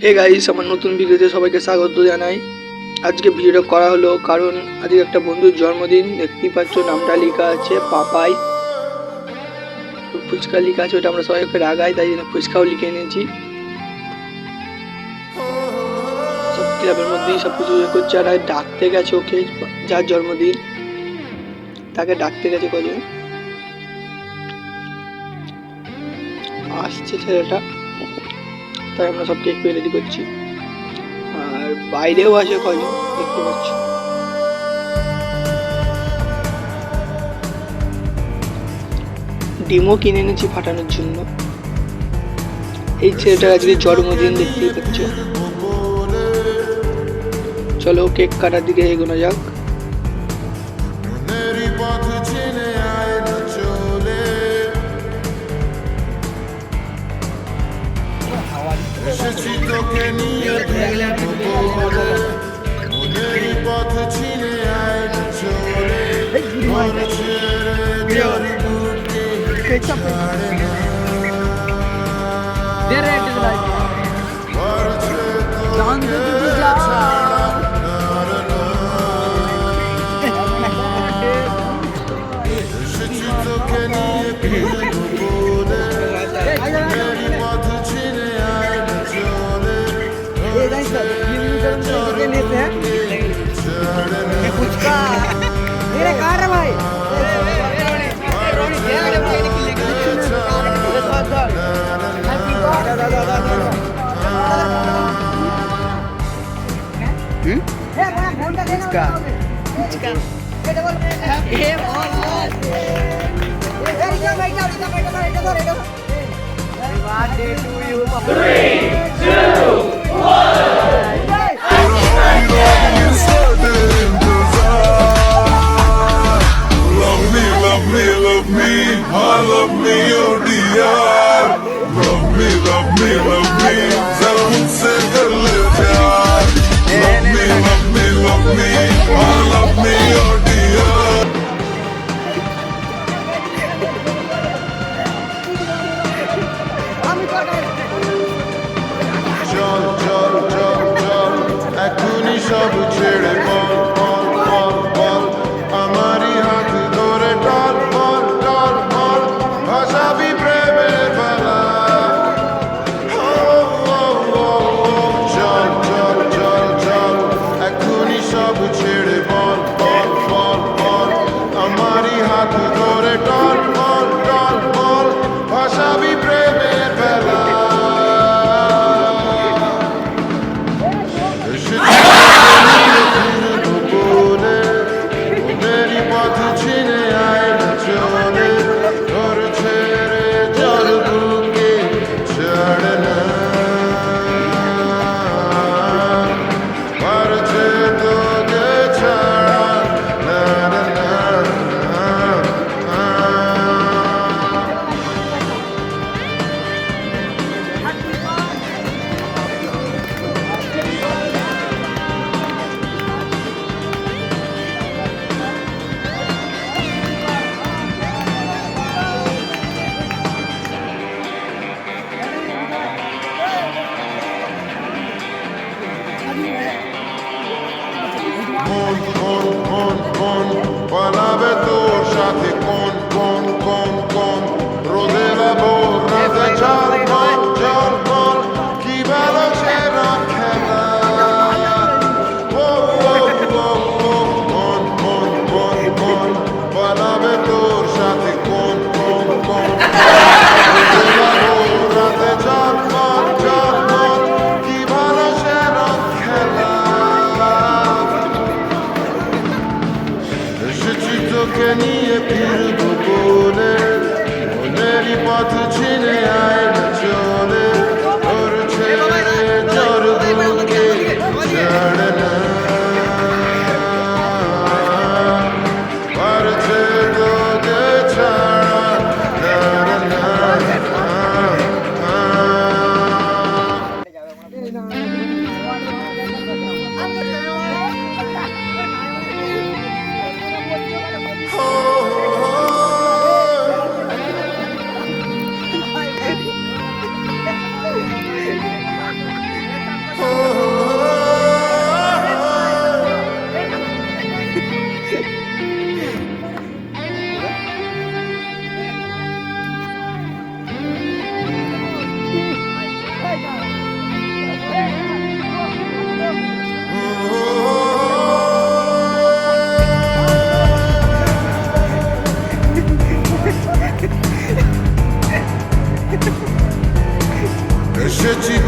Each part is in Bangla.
হে গাইস, আমার নতুন ভিডিওতে সবাইকে স্বাগত জানাই। আজকে ভিডিওটা করা হলো কারণ আজকে একটা বন্ধুর জন্মদিন। দেখতেই পাচ্ছ নামটা লেখা আছে পাপাই, ফুচকা লেখা আছে, ওটা আমরা সবাই ওকে রাগাই, তাই জন্য ফুচকাও লিখে এনেছি। সব ক্লাবের মধ্যেই সব কিছু করছে। আর ডাকতে গেছে ওকে, যার জন্মদিন তাকে ডাকতে গেছে কজন, আসছে ছেলেটা, তাই আমরা সব কেক রেডি করছি। আর বাইরেও আছে কজন, দেখতে পাচ্ছ। ডিমও কিনে এনেছি ফাটানোর জন্য। এই ছেলেটার আজকে জন্মদিন, দেখতেই পাচ্ছ। চলো কেক কাটার দিকে এগোনো যাক। সব ছেড়ে বল বল বল বল, আমারই হাত ধরে টল বল টল বল, ভাসাবি প্রেমের বেলা। চল চল চল চল, এখনই সব ছেড়ে বল বল বল বল, আমারই হাত ধরে টল বল টল বল, ভাসাবি প্রেমের বেলা। কোন কোন কোন কোন পালাবে তোর সাথে, কোন কোন কোন কোন রোদে লাবো রাতে জল বল জল বল, কি ভালো সে খেলা। ও ও ও ও, কোন কোন কোন কোন পালাবে তোর সাথে, কোন কোন কোন রোদে লাবো রাতে জল বল জল বল, কি ভালো সে খেলা। তোকে নিয়ে ফিরে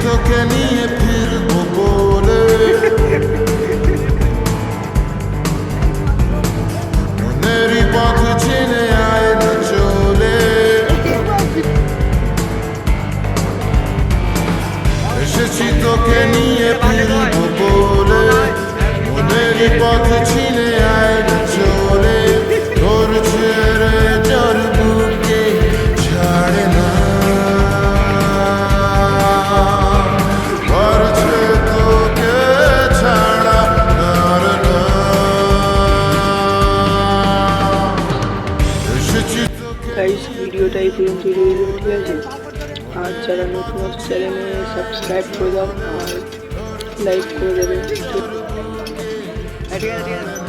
তোকে নিয়ে ফিরবো বলে মনেরই পথ চিনে আয় না চলে এসেছি তোকে নিয়ে ফিরবো বলে মনেরই পথ চিনে আয় না চলে তোর ছেড়ে যার বুকে ছাড়ে না করছে তোকে ছাড়া আর না এসেছি তোকে গাইস ভিডিওটা এই পর্যন্ত রইল, ঠিক আছে? আর যারা নতুন চ্যানেলে সাবস্ক্রাইব করে দাও আর লাইক করে দেবে। ঠিক আছে।